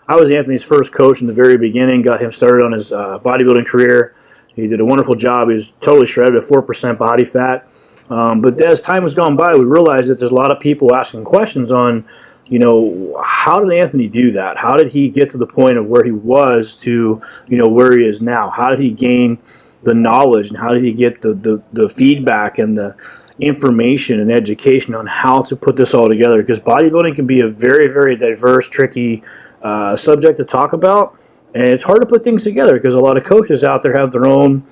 I was Anthony's first coach in the very beginning, got him started on his bodybuilding career. He did a wonderful job. He was totally shredded at 4% body fat. But as time has gone by, we realized that there's a lot of people asking questions on, how did Anthony do that? How did he get to the point of where he was to, where he is now? How did he gain the knowledge, and how did he get the feedback and the information and education on how to put this all together? Because bodybuilding can be a very, very diverse, tricky subject to talk about, and it's hard to put things together because a lot of coaches out there have their own,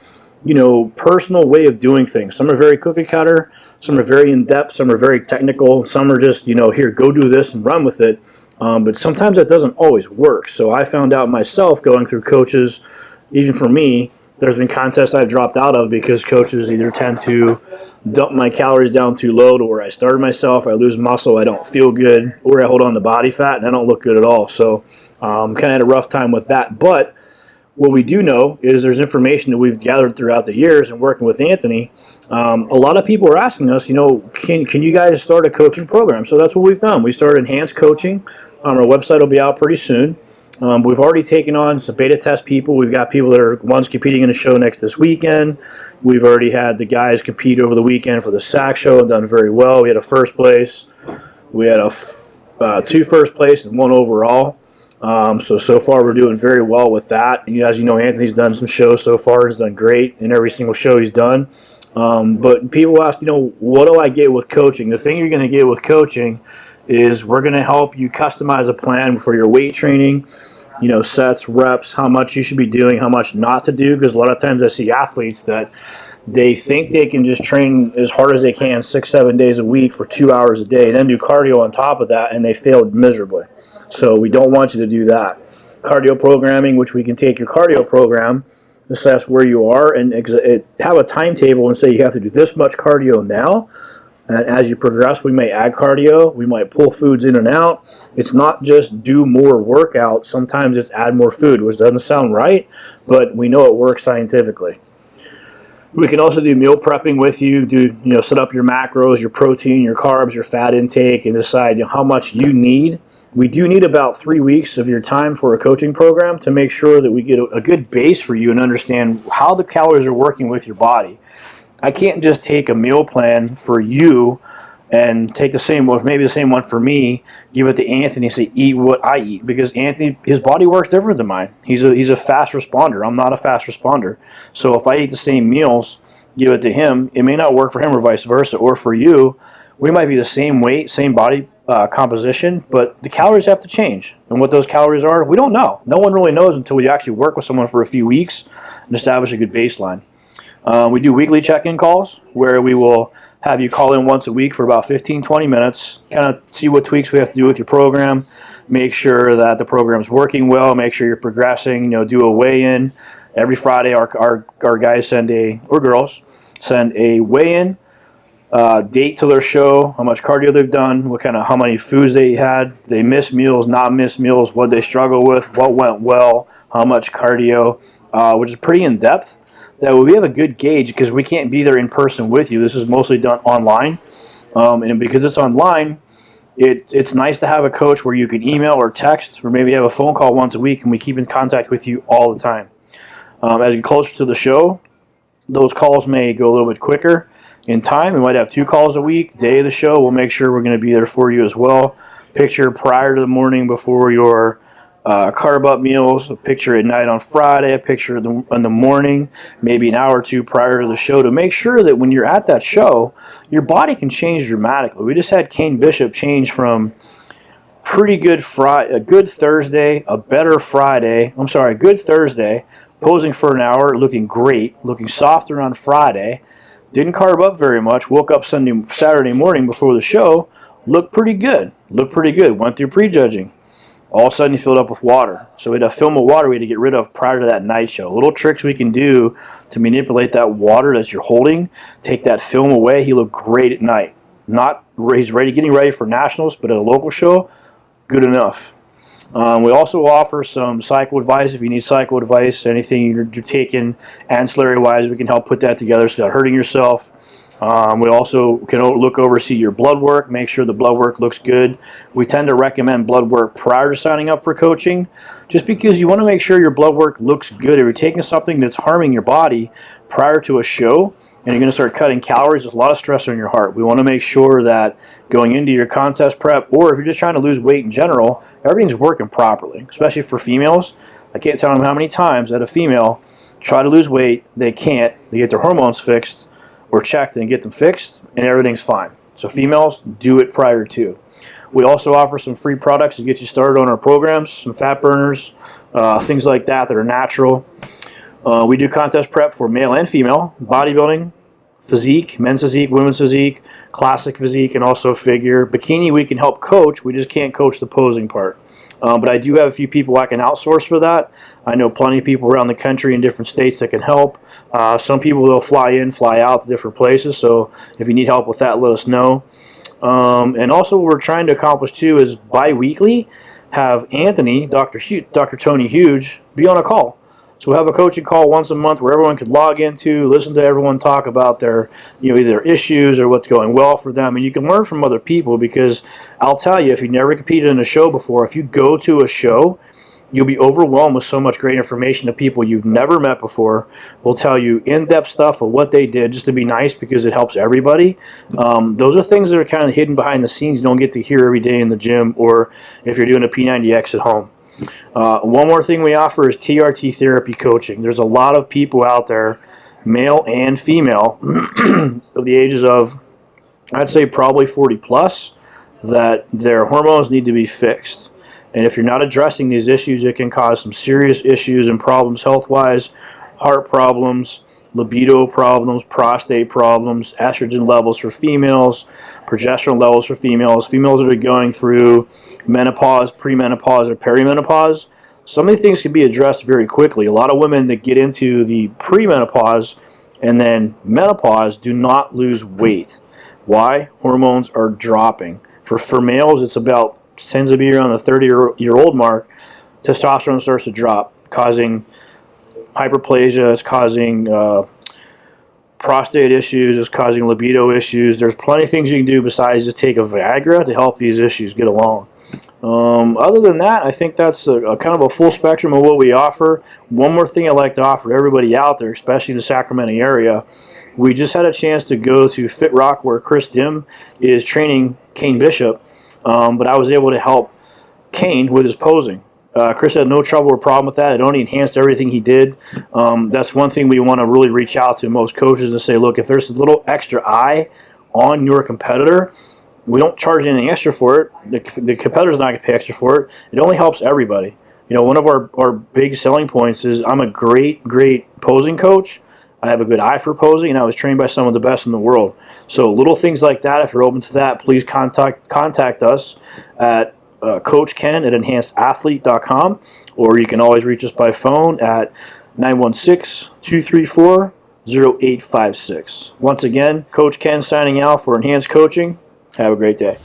personal way of doing things. Some are very cookie cutter, some are very in depth, some are very technical, some are just, here, go do this and run with it. But sometimes that doesn't always work. So I found out myself going through coaches, even for me, there's been contests I've dropped out of because coaches either tend to dump my calories down too low to where I starve myself, I lose muscle, I don't feel good, or I hold on to body fat and I don't look good at all. So kind of had a rough time with that. But what we do know is there's information that we've gathered throughout the years and working with Anthony. A lot of people are asking us, can you guys start a coaching program? So that's what we've done. We started enhanced coaching. Our website will be out pretty soon. We've already taken on some beta test people. We've got people that are ones competing in a show this weekend. We've already had the guys compete over the weekend for the SAC show and done very well. We had a first place. We had two first place and one overall. So far we're doing very well with that. And as you know, Anthony's done some shows so far. He's done great in every single show he's done. But people ask, what do I get with coaching? The thing you're going to get with coaching is we're going to help you customize a plan for your weight training, sets, reps, how much you should be doing, how much not to do. Because a lot of times I see athletes that they think they can just train as hard as they can 6-7 days a week for 2 hours a day, then do cardio on top of that, and they failed miserably. So we don't want you to do that. Cardio programming, which we can take your cardio program, assess where you are, and have a timetable and say you have to do this much cardio now. And as you progress, we may add cardio. We might pull foods in and out. It's not just do more workout. Sometimes it's add more food, which doesn't sound right, but we know it works scientifically. We can also do meal prepping with you, set up your macros, your protein, your carbs, your fat intake, and decide how much you need. We do need about 3 weeks of your time for a coaching program to make sure that we get a good base for you and understand how the calories are working with your body. I can't just take a meal plan for you and take the same one, maybe the same one for me, give it to Anthony and say, eat what I eat. Because Anthony, his body works different than mine. He's a fast responder. I'm not a fast responder. So if I eat the same meals, give it to him, it may not work for him or vice versa. Or for you, we might be the same weight, same body composition, but the calories have to change. And what those calories are, we don't know. No one really knows until we actually work with someone for a few weeks and establish a good baseline. We do weekly check-in calls where we will have you call in once a week for about 15-20 minutes, kind of see what tweaks we have to do with your program, make sure that the program's working well, make sure you're progressing, do a weigh-in. Every Friday our guys or girls send a weigh-in, date to their show, how much cardio they've done, how many foods they had, they missed meals, not missed meals, what they struggle with, what went well, how much cardio, which is pretty in-depth. That way we have a good gauge because we can't be there in person with you. This is mostly done online. And because it's online, it's nice to have a coach where you can email or text or maybe have a phone call once a week and we keep in contact with you all the time. As you get closer to the show, those calls may go a little bit quicker in time. We might have 2 calls a week. Day of the show, we'll make sure we're going to be there for you as well. Picture prior to the morning before your carb up meals, a picture at night on Friday, a picture in the morning, maybe an hour or 2 prior to the show to make sure that when you're at that show, your body can change dramatically. We just had Kane Bishop change from pretty good a good Thursday, a better Friday, a good Thursday, posing for an hour, looking great, looking softer on Friday, didn't carb up very much, woke up Saturday morning before the show, looked pretty good, went through prejudging. All of a sudden he filled up with water. So we had a film of water we had to get rid of prior to that night show. Little tricks we can do to manipulate that water that you're holding, take that film away. He looked great at night. He's getting ready for nationals, but at a local show, good enough. We also offer some cycle advice. If you need cycle advice, anything you're taking ancillary-wise, we can help put that together so you're not hurting yourself. We also can oversee your blood work, make sure the blood work looks good. We tend to recommend blood work prior to signing up for coaching, just because you want to make sure your blood work looks good. If you're taking something that's harming your body prior to a show, and you're going to start cutting calories, there's a lot of stress on your heart. We want to make sure that going into your contest prep, or if you're just trying to lose weight in general, everything's working properly, especially for females. I can't tell them how many times that a female try to lose weight, they can't, they get their hormones fixed or checked and get them fixed, and everything's fine. So females, do it prior to. We also offer some free products to get you started on our programs, some fat burners, things like that that are natural. We do contest prep for male and female, bodybuilding, physique, men's physique, women's physique, classic physique, and also figure. Bikini, we can help coach. We just can't coach the posing part. But I do have a few people I can outsource for that. I know plenty of people around the country in different states that can help. Some people will fly in, fly out to different places. So if you need help with that, let us know. And also what we're trying to accomplish too is bi-weekly have Anthony, Dr. Tony Huge, be on a call. So we'll have a coaching call once a month where everyone could log into, listen to everyone talk about their, either their issues or what's going well for them. And you can learn from other people, because I'll tell you, if you've never competed in a show before, if you go to a show, you'll be overwhelmed with so much great information that people you've never met before will tell you in-depth stuff of what they did just to be nice, because it helps everybody. Those are things that are kind of hidden behind the scenes you don't get to hear every day in the gym, or if you're doing a P90X at home. One more thing we offer is TRT therapy coaching. There's a lot of people out there, male and female, of the ages of, I'd say probably 40 plus, that their hormones need to be fixed. And if you're not addressing these issues, it can cause some serious issues and problems health-wise, heart problems, libido problems, prostate problems, estrogen levels for females, progesterone levels for females, females that are going through menopause, premenopause, or perimenopause. Some of these things can be addressed very quickly. A lot of women that get into the premenopause and then menopause do not lose weight. Why? Hormones are dropping. For males, it's about, tends to be around the 30-year-old mark, testosterone starts to drop, causing hyperplasia, it's causing prostate issues, it's causing libido issues. There's plenty of things you can do besides just take a Viagra to help these issues get along. Other than that, I think that's a kind of a full spectrum of what we offer. One more thing I'd like to offer everybody out there, especially in the Sacramento area. We just had a chance to go to Fit Rock, where Chris Dim is training Kane Bishop, but I was able to help Kane with his posing. Chris had no trouble or problem with that. It only enhanced everything he did. That's one thing we want to really reach out to most coaches and say, look, if there's a little extra eye on your competitor, we don't charge anything extra for it. The competitor's not going to pay extra for it. It only helps everybody. One of our big selling points is I'm a great posing coach. I have a good eye for posing, and I was trained by some of the best in the world. So little things like that, if you're open to that, please contact us at Coach Ken at enhancedathlete.com, or you can always reach us by phone at 916-234-0856. Once again, Coach Ken signing out for Enhanced Coaching. Have a great day.